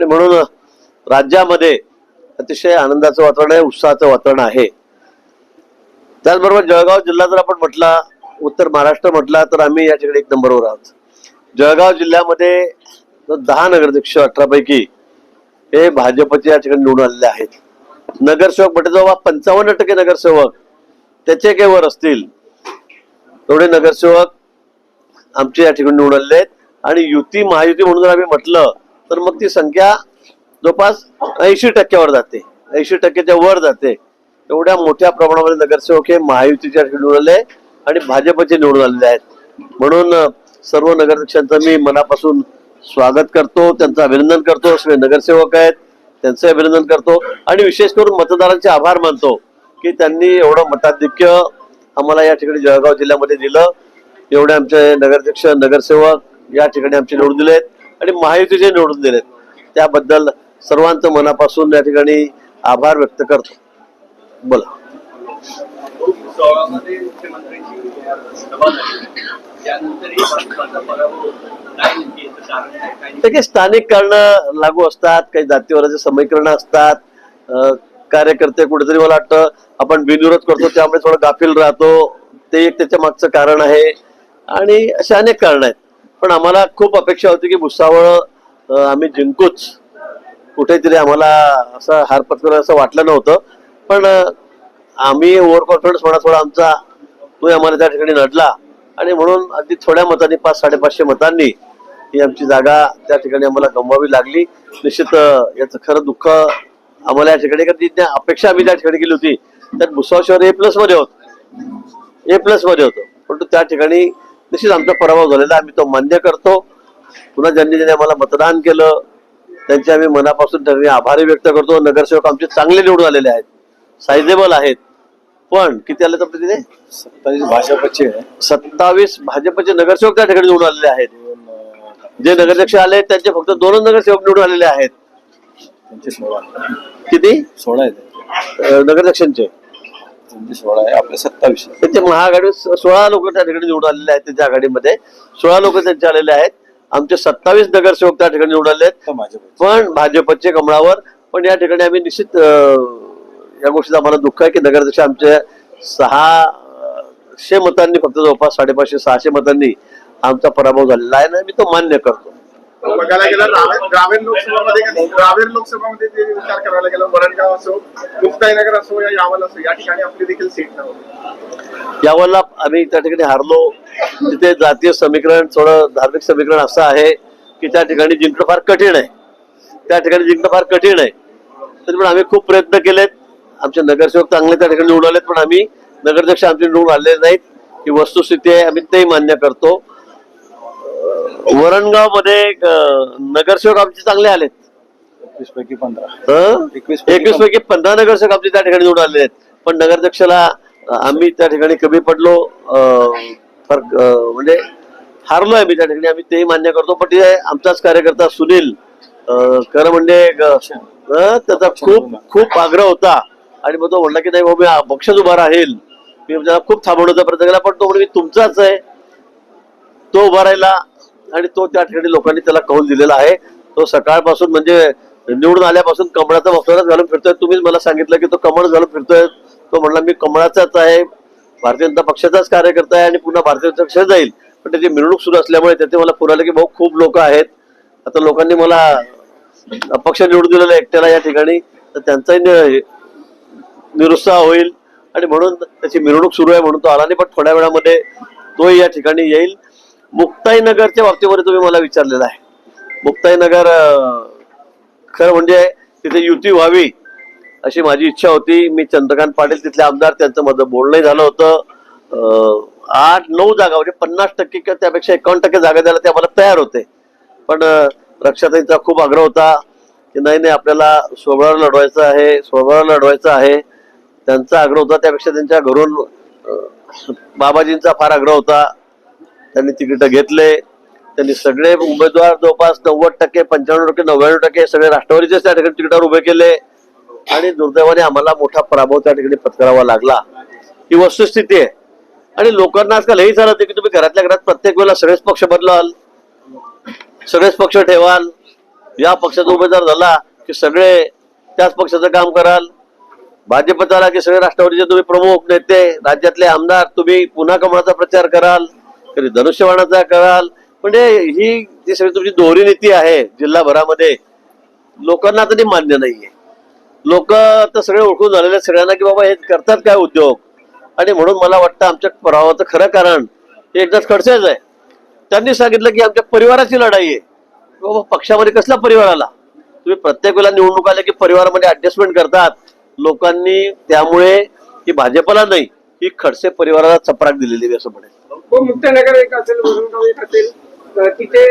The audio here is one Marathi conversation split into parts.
आणि म्हणून राज्यामध्ये अतिशय आनंदाचं वातावरण आहे, उत्साहाचं वातावरण आहे. त्याचबरोबर जळगाव जिल्हा जर आपण म्हटला, उत्तर महाराष्ट्र म्हटला, तर आम्ही या ठिकाणी 1 नंबरवर आहोत. जळगाव जिल्ह्यामध्ये 10 नगराध्यक्ष 18 पैकी हे भाजपचे या ठिकाणी निवडून आलेले आहेत. नगरसेवक म्हटलं जवळ 55% नगरसेवक त्याचे काही वर असतील एवढे नगरसेवक आमचे या ठिकाणी निवडून आलेले आहेत. आणि युती महायुती म्हणून जर आम्ही म्हटलं तर मग ती संख्या जवळपास 80% जाते, 80%च्या वर जाते. एवढ्या मोठ्या प्रमाणामध्ये नगरसेवक हे महायुतीच्या निवडून आले आणि भाजपचे निवडून आलेले आहेत. म्हणून सर्व नगराध्यक्षांचं मी मनापासून स्वागत करतो, त्यांचं अभिनंदन करतो. सगळे नगरसेवक आहेत त्यांचं अभिनंदन करतो आणि विशेष करून मतदारांचे आभार मानतो की त्यांनी एवढं मताधिक्य आम्हाला या ठिकाणी जळगाव जिल्ह्यामध्ये दिलं. एवढे आमचे नगराध्यक्ष नगरसेवक या ठिकाणी आमचे निवडून दिलेत आणि महायुतीचे निवडून दिलेत. त्याबद्दल सर्वांचं मनापासून या ठिकाणी आभार व्यक्त करतो. बोला. काही स्थानिक कारण लागू असतात, काही जातीवादाचे समीकरण असतात, कार्यकर्ते कुठेतरी मला वाटतं आपण बिनविरोध करतो त्यामुळे थोडं गाफील राहतो, ते एक त्याच्या मागचं कारण आहे आणि असे अनेक कारण आहेत. पण आम्हाला खूप अपेक्षा होती की भुसावळ आम्ही जिंकूच, कुठेतरी आम्हाला असं हार पत्करावं असं वाटलं नव्हतं. पण आम्ही ओव्हर कॉन्फिडन्स थोडा आमचा तो आम्हाला त्या ठिकाणी नडला आणि म्हणून अगदी थोड्या मतांनी 500-550 मतांनी ही आमची जागा त्या ठिकाणी आम्हाला गमवावी लागली. निश्चित याचं खरं दुःख आम्हाला या ठिकाणी, कारण अपेक्षा आम्ही त्या ठिकाणी केली होती त्यात भुसावळ शहर A+ मध्ये होतं, परंतु त्या ठिकाणी निश्चित आमचा पराभव झालेला आम्ही तो मान्य करतो. पुन्हा ज्यांनी आम्हाला मतदान केलं त्यांचे आम्ही मनापासून त्यांनी आभारी व्यक्त करतो. नगरसेवक आमचे चांगले निवडून आलेले आहेत, सायझेबल आहेत. पण किती आले तर तिथे 27 भाजपचे नगरसेवक त्या ठिकाणी निवडून आलेले आहेत. जे नगराध्यक्ष आले त्यांचे फक्त 2 नगरसेवक निवडून आलेले आहेत. किती 16 आहेत नगराध्यक्षांचे, 16 आहे आपले 27. त्यांचे महाआघाडी 16 लोक त्या ठिकाणी निवडून आलेले आहेत. त्यांच्या आघाडीमध्ये 16 लोक त्यांचे आलेले आहेत. आमचे 27 नगरसेवक त्या ठिकाणी निवडून आले आहेत, पण भाजपचे कमळावर. पण या ठिकाणी आम्ही निश्चित या गोष्टीचा आम्हाला दुःख आहे की नगराध्यक्ष आमचे 600 मतांनी, फक्त जवळपास 550-600 मतांनी आमचा पराभव झालेला आहे ना, मी तो मान्य करतो. बघायला गेलं ग्रामीण लोकसभामध्ये जे विचार करायला गेलं, वरणगाव असो, मुक्ताईनगर असो या यावल असो, या ठिकाणी आपली देखील सीट नव्हती. यावलला आम्ही त्या ठिकाणी हारलो. तिथे जातीय समीकरण, थोडं धार्मिक समीकरण असं आहे की त्या ठिकाणी जिंकणं फार कठीण आहे. तरी पण आम्ही खूप प्रयत्न केलेत. आमचे नगरसेवक चांगले त्या ठिकाणी निवडून आलेत, पण आम्ही नगराध्यक्ष आमचे निवडून आलेले नाहीत. ही वस्तुस्थिती आहे, आम्ही तेही मान्य करतो. वरणगाव मध्ये नगरसेवक आमचे चांगले आलेत. 21 पैकी 15 नगरसेवक आमचे त्या ठिकाणी निवडून आलेले आहेत. पण नगराध्यक्षाला आम्ही त्या ठिकाणी कमी पडलो, म्हणजे हारलोय आम्ही त्या ठिकाणी, आम्ही तेही मान्य करतो. पण ते आमचाच कार्यकर्ता सुनील करमंडे, त्याचा खूप आग्रह होता आणि मग तो म्हणला की नाही भाऊ मी पक्षच उभा राहील. मी त्याला खूप थांबवण्याचा प्रयत्न केला, पण तो म्हणजे तुमचाच आहे, तो उभा राहिला आणि तो त्या ठिकाणी लोकांनी त्याला कौल दिलेला आहे. तो सकाळपासून म्हणजे निवडून आल्यापासून कमळाचा वक्तव्य घालून फिरतोय. तुम्हीच मला सांगितलं की तो कमळ घालून फिरतोय. तो म्हणला मी कमळाचाच आहे, भारतीय जनता पक्षाचाच कार्यकर्ता आहे आणि पुन्हा भारतीय जनता पक्ष जाईल. पण त्याची मिरवणूक सुरू असल्यामुळे त्याचे मला पुरालं की भाऊ खूप लोक आहेत, आता लोकांनी मला अपक्ष निवडून दिलेलं एकट्याला या ठिकाणी, तर त्यांचाही निरुत्साह होईल आणि म्हणून त्याची मिरवणूक सुरू आहे, म्हणून तो आला नाही. पण थोड्या वेळामध्ये तोही या ठिकाणी येईल. मुक्ताईनगरच्या बाबतीमध्ये तुम्ही मला विचारलेलं आहे. मुक्ताईनगर खरं म्हणजे तिथे युती व्हावी अशी माझी इच्छा होती. मी चंद्रकांत पाटील तिथले आमदार, त्यांचं माझं बोलणंही झालं होतं. 8-9 जागा म्हणजे 50% किंवा त्यापेक्षा 51% जागा द्यायला ते आम्हाला तयार होते. पण रक्षाताईंचा खूप आग्रह होता की नाही आपल्याला स्वबळावर लढवायचं आहे. त्यांचा आग्रह होता, त्यापेक्षा त्यांच्या घरून बाबाजींचा फार आग्रह होता. त्यांनी तिकीट घेतले. त्यांनी सगळे उमेदवार जवळपास 90%, 95%, 99% सगळे राष्ट्रवादीचे त्या ठिकाणी तिकिटावर उभे केले आणि दुर्दैवाने आम्हाला मोठा पराभव त्या ठिकाणी पत्करावा लागला. ही वस्तुस्थिती आहे. आणि लोकांना आजकाल हेही झालं की तुम्ही घरातल्या घरात प्रत्येक वेळेला सगळेच पक्ष बदलाल, सगळेच पक्ष ठेवाल, या पक्षाचा उमेदवार झाला की सगळे त्याच पक्षाचं काम कराल, भाजपत आला की सगळे राष्ट्रवादीचे तुम्ही प्रमुख नेते, राज्यातले आमदार तुम्ही पुन्हा कमळाचा प्रचार कराल, कधी धनुष्यबाणाचा कराल. म्हणजे ही जी सगळी तुमची दोहरी नीती आहे जिल्हाभरामध्ये, लोकांना आता ती मान्य नाहीये. लोक तर सगळे ओळखून झालेले सगळ्यांना की बाबा हे करतात काय उद्योग. आणि म्हणून मला वाटतं आमच्या पराभवाचं खरं कारण हे एकदाच खडसेच आहे. त्यांनी सांगितलं की आमच्या परिवाराची लढाई आहे. बाबा पक्षामध्ये कसला परिवार आला? तुम्ही प्रत्येक वेळेला निवडणूक आल्या की परिवारामध्ये ऍडजस्टमेंट करतात. लोकांनी त्यामुळे ही भाजपला नाही, ही खडसे परिवाराला चपराक दिलेली आहे असं म्हणेल. हो, मुक्तानगर एक असेल, वसंतराव एक असेल, तिथे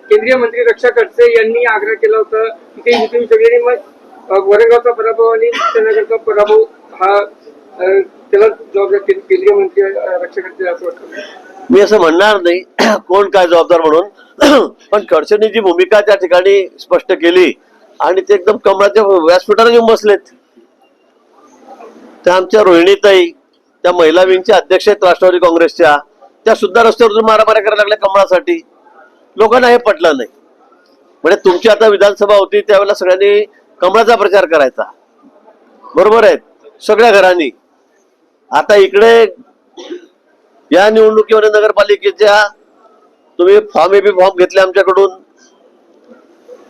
केंद्रीय मंत्री रक्षा खडसे यांनी आग्रह केला होता तिथे युती सगळ्यांनी मग वरंगावचा पराभव आणि मुक्तानगरचा पराभव हा त्याला जबाबदार केंद्रीय मंत्री रक्षा खडसे असं वाटतं. मी असं म्हणणार नाही कोण काय जबाबदार म्हणून, पण खडसेंनी जी भूमिका त्या ठिकाणी स्पष्ट केली आणि ते एकदम कमळाच्या व्यासपीठाला येऊन बसलेत. त्या आमच्या रोहिणीताई, त्या महिला विंगच्या अध्यक्ष आहेत राष्ट्रवादी काँग्रेसच्या, त्या सुद्धा रस्त्यावर मारामाऱ्या करायला लागल्या कमळासाठी. लोकांना हे पटलं नाही. म्हणजे तुमची आता विधानसभा होती त्यावेळेला सगळ्यांनी कमळाचा प्रचार करायचा, बरोबर आहे सगळ्या घरांनी. आता इकडे या निवडणुकीमध्ये नगरपालिकेच्या तुम्ही फॉर्म घेतले आमच्याकडून,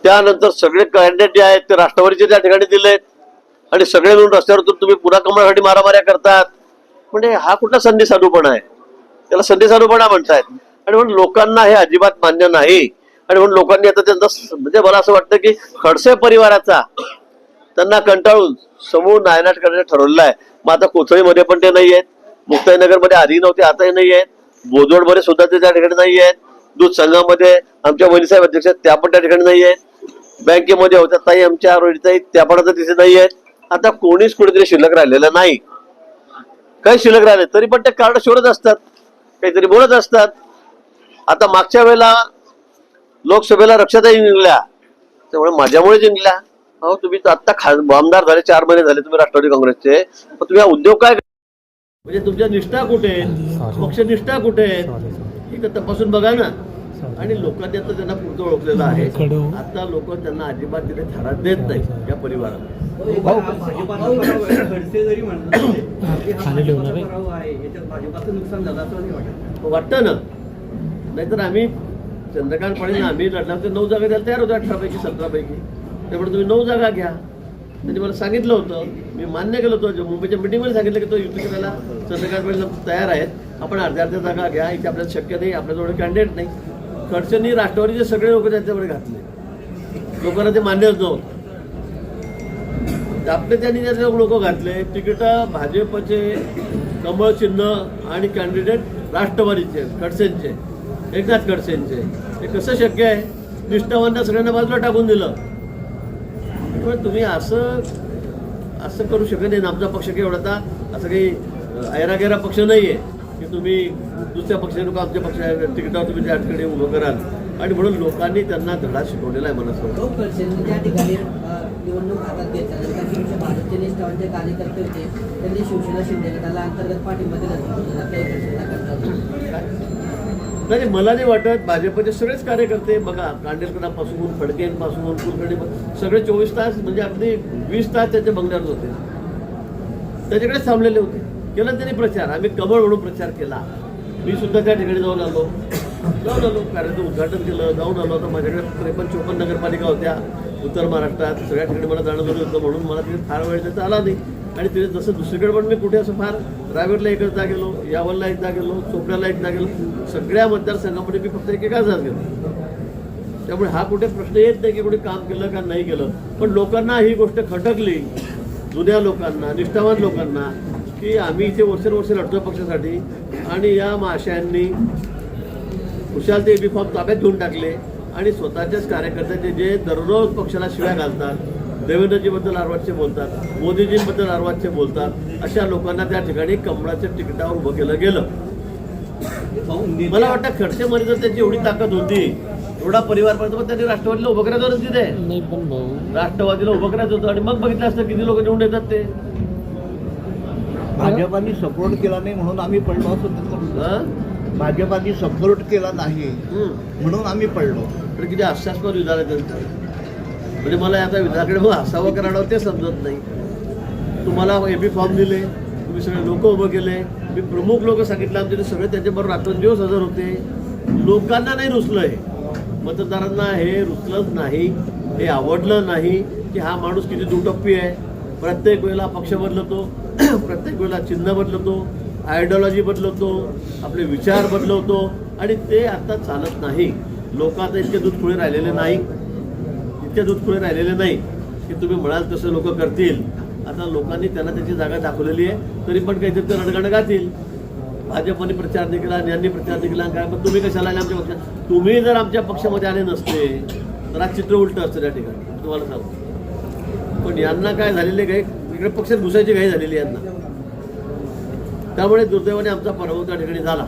त्यानंतर सगळे कॅन्डिडेट जे आहेत ते राष्ट्रवादीचे त्या ठिकाणी दिलेत आणि सगळे मिळून रस्त्यावर तुम्ही पुन्हा कमळासाठी मारामाऱ्या करतात. म्हणजे हा कुठला संधी साधूपणा आहे? त्याला संधी साधूपणा म्हणतायत. आणि म्हणून लोकांना हे अजिबात मान्य नाही. आणि म्हणून लोकांनी आता त्यांचा म्हणजे मला असं वाटतं की खडसे परिवाराचा त्यांना कंटाळून समूह नायनाट करण्याचं ठरवलेलं आहे. मग आता कोथळीमध्ये पण ते नाही आहेत, मुक्ताईनगरमध्ये आधी नव्हते आताही नाही आहेत, बोदवडमध्ये सुद्धा ते त्या ठिकाणी नाही आहेत, दूध संघामध्ये आमच्या वहिनीसाहेब अध्यक्ष आहेत त्या पण त्या ठिकाणी नाही आहेत, बँकेमध्ये होत्या ताई आमच्या रोहिणीताई त्या पण आता तिथे नाही आहेत. आता कोणीच कुठेतरी शिल्लक राहिलेलं नाही. काही शिल्लक राहिले तरी पण ते कार्ड शोधत असतात, काहीतरी बोलत असतात. आता मागच्या वेळेला लोकसभेला रक्षाताई जिंकल्या, त्यामुळे माझ्यामुळे जिंकल्या. अहो तुम्ही आता आमदार झाले 4 महिने झाले तुम्ही राष्ट्रवादी काँग्रेसचे, पण तुम्ही हा उद्योग काय म्हणजे तुमच्या निष्ठा कुठे आहेत, पक्ष निष्ठा कुठे आहेत हे तपासून बघा ना. आणि लोकांनी आता त्यांना पुढचं ओळखलेलं आहे. आता लोक त्यांना अजिबात तिथे थारा देत नाही या परिवाराला. वाटतं ना, नाहीतर आम्ही चंद्रकांत पाटील आम्ही लढला तर 9 जागा द्यायला तयार होतो, 18 पैकी 17 पैकी. त्यामुळे तुम्ही 9 जागा घ्या. त्यांनी मला सांगितलं होतं, मी मान्य केलं होतं. मुंबईच्या मिटिंगमध्ये सांगितलं की तो युती करायला चंद्रकांत पाटील तयार आहेत, आपण अर्ध्या जागा घ्या, इथे आपल्याला शक्य नाही, आपल्याजवळ कॅन्डिडेट नाही. खडसेंनी राष्ट्रवादीचे सगळे लोक त्यांच्याकडे घातले, लोकांना ते मान्यच नव्हतं. आपले त्यांनी त्याचे लोक घातले. तिकीट भाजपचे, कमळ चिन्ह आणि कॅन्डिडेट राष्ट्रवादीचे खडसेंचे, एकनाथ खडसेंचे. हे कसं शक्य आहे? निष्ठावांना सगळ्यांना बाजूला टाकून दिलं. पण तुम्ही असं करू शकत नाही. आमचा पक्ष काही एवढा असं काही ऐरागेरा पक्ष नाहीये की तुम्ही दुसऱ्या पक्षाचे लोक आमच्या पक्षाच्या तिकिटावर तुम्ही त्या ठिकाणी उभं कराल. आणि म्हणून लोकांनी त्यांना धडा शिकवलेला आहे मला असं. त्या ठिकाणी निवडणूक हातात घेतल्यानंतर भाजपचे निष्ठावंत कार्यकर्ते होते, त्यांनी शिवसेना शिंदे गटाला अंतर्गत पाठिंबा दिला. नाही, मला नाही वाटत. भाजपचे सगळेच कार्यकर्ते बघा, कांडेलकरांपासून फडकेंपासून कुलकर्णी सगळे 24 तास म्हणजे अगदी 20 तास त्यांच्या बंगल्यावर होते, त्याच्याकडेच थांबलेले होते. केला त्यांनी प्रचार. आम्ही कमळ म्हणून प्रचार केला. मी सुद्धा त्या ठिकाणी जाऊन आलो कार्याचं उद्घाटन केलं, जाऊन आलो. तर माझ्याकडे 53-54 नगरपालिका होत्या उत्तर महाराष्ट्रात. सगळ्या ठिकाणी मला जाणं झालं होतं, म्हणून मला तिथे फार वेळ देता आला नाही. आणि तिथे जसं दुसरीकडे पण मी कुठे असं फार रावेरला एकदा गेलो, यावलला एकदा गेलो, चोपड्याला एकदा गेलो. सगळ्या मतदारसंघामध्ये मी फक्त एकेकाच गेलो. त्यामुळे हा कुठे प्रश्न येत नाही की कुठे काम केलं का नाही केलं. पण लोकांना ही गोष्ट खटकली, जुन्या लोकांना, निष्ठावान लोकांना, की आम्ही इथे वर्षानुवर्ष लढतो पक्षासाठी आणि या महाशयांनी खुशाल ते बी फॉर्म ताब्यात घेऊन टाकले आणि स्वतःच्याच कार्यकर्त्याचे जे दररोज पक्षाला शिव्या घालतात, देवेंद्रजीबद्दल अर्वाच्य बोलतात, मोदीजींबद्दल अर्वाच्य बोलतात, अशा लोकांना त्या ठिकाणी कमळाच्या तिकिटावर उभं केलं गेलं. मला वाटतं खडसेमध्ये जर त्याची एवढी ताकद होती, एवढा परिवार पण त्यांनी राष्ट्रवादीला उभं करायचं होतं. तिथे राष्ट्रवादीला उभं करायचं होतं आणि मग बघितलं असतं किती लोक निवडून येतात. ते भाजपाने सपोर्ट केला नाही म्हणून आम्ही पडलो असं. भाजपाने सपोर्ट केला नाही म्हणून आम्ही पडलो. तर किती हास्यास्पद विधान आहे त्यांचं. म्हणजे मला आता विधाकडे मग हसावं करावं ते समजत नाही. तुम्हाला एबी फॉर्म दिले, तुम्ही सगळे लोक उभं केले, मी प्रमुख लोक सांगितलं आमचे सगळे त्यांच्याबरोबर रात्रंदिवस हजर होते. लोकांना नाही रुचलंय, मतदारांना हे रुचलंच नाही, हे आवडलं नाही की हा माणूस किती दुटप्पी आहे. प्रत्येक वेळेला पक्ष बदलतो, प्रत्येक वेळेला चिन्ह बदलतो, आयडिओलॉजी बदलवतो, आपले विचार बदलवतो आणि ते आता चालत नाही. लोक आता इतके दूधखुळे राहिलेले नाही, इतके दूधखुळे राहिलेले नाही की तुम्ही म्हणाल तसं लोक करतील. आता लोकांनी त्यांना त्याची जागा दाखवलेली आहे, तरी पण काहीतरी ते रणगाणं गातील. भाजपने प्रचार नाही केला, यांनी प्रचार नाही केला, काय पण तुम्ही कशाला आले आमच्या पक्षात? तुम्ही जर आमच्या पक्षामध्ये आले नसते तर आज चित्र उलटं असतं त्या ठिकाणी, तुम्हाला सांगतो. पण यांना काय झालेले घाई, इकडे पक्षात घुसायची घाई झालेली यांना, त्यामुळे दुर्दैवाने आमचा पराभव त्या ठिकाणी झाला.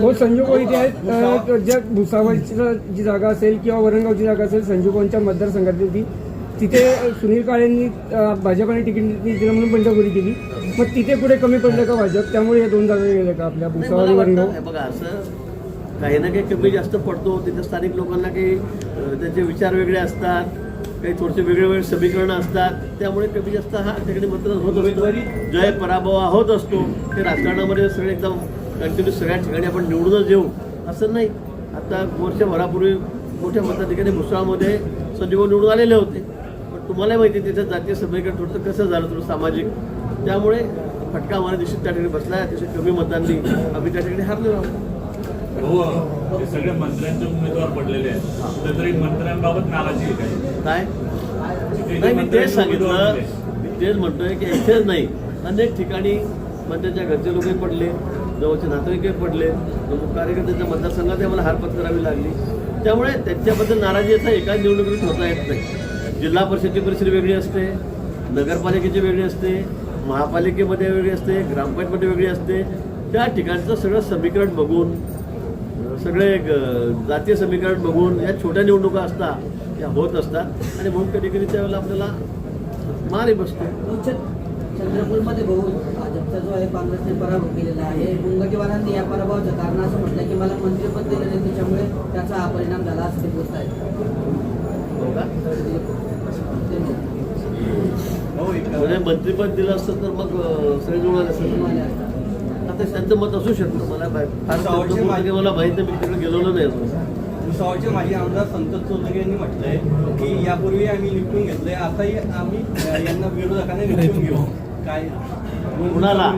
हो, संजू भाऊ इथे आहेत. ज्या भुसावळची जी जागा असेल किंवा वरणगावची जागा असेल, संजू भाऊंच्या मतदारसंघातली होती, तिथे सुनील काळेंनी भाजपाने तिकीट दिलं म्हणून बंडखोरी केली. मग तिथे पुढे कमी पडलं का भाजप? त्यामुळे या 2 जागा गेल्या का आपल्या भुसावळ वरणगाव? बघा, असं काही ना काही कमी जास्त पडतो. तिथे स्थानिक लोकांना काही त्यांचे विचार वेगळे असतात, काही थोडेसे वेगळे समीकरणं असतात, त्यामुळे कमी जास्त हा तिकडे मतदान होत असतो. जय पराभव होत असतो. ते राजकारणामध्ये सगळे एकदम कंटिन्यू सगळ्या ठिकाणी आपण निवडूनच येऊ असं नाही. आता वर्षभरापूर्वी मोठ्या मताधिकारी भुसावळमध्ये संजय भाऊ निवडून आलेले होते, पण तुम्हाला माहिती आहे तिथे जातीय समीकरण थोडंसं कसं झालं थोडं सामाजिक, त्यामुळे फटका आम्हाला दिवशीत त्या ठिकाणी बसला. अतिशय कमी मतांनी आम्ही त्या ठिकाणी हारलो आहोत. हो, हे सगळे मंत्र्यांचे उमेदवार पडलेले आहेत, तर तरी मंत्र्यांबाबत नाराजी आहे काय? नाही, मी तेच सांगितलं, मी तेच म्हणतोय की इथेच नाही, अनेक ठिकाणी मंत्र्यांच्या घरचे लोकही पडले, जवळचे नातेवाईकही पडले, प्रमुख कार्यकर्त्यांच्या मतदारसंघात मला हार पत्करावी लागली. त्यामुळे त्यांच्याबद्दल नाराजी आता एकाच निवडणुकीत होता येत नाही. जिल्हा परिषदेची परिस्थिती वेगळी असते, नगरपालिकेची वेगळी असते, महापालिकेमध्ये वेगळी असते, ग्रामपंचायतमध्ये वेगळी असते. त्या ठिकाणचं सगळं समीकरण बघून, सगळे जातीय समीकरण बघून या छोट्या निवडणुका असतात, या होत असतात आणि म्हणून कधी कधी त्यावेळेला आपल्याला मारही बसतो. चंद्रपूरमध्ये भाऊ भाजपचा जो आहे काँग्रेसने पराभव केलेला आहे. मुनगंटीवारांनी या पराभवाचं कारण असं म्हटलं की मला मंत्रिपद दिलं नाही, त्याच्यामुळे त्याचा हा परिणाम झाला असं ते बोलत आहेत. म्हणजे मंत्रिपद दिलं असतं तर मग सगळे जुळाले असतं. आता त्यांचं मत असू शकतं, मला फार मला माहित नाही, मी तिकडे गेलेलो नाही अजून. भुसावळचे माजी आमदार संतोष चौधरी यांनी म्हटलंय की यापूर्वी आम्ही निवडून घेतलंय, आताही आम्ही यांना विरोधकांना निवडून घेऊ. काय कुणाला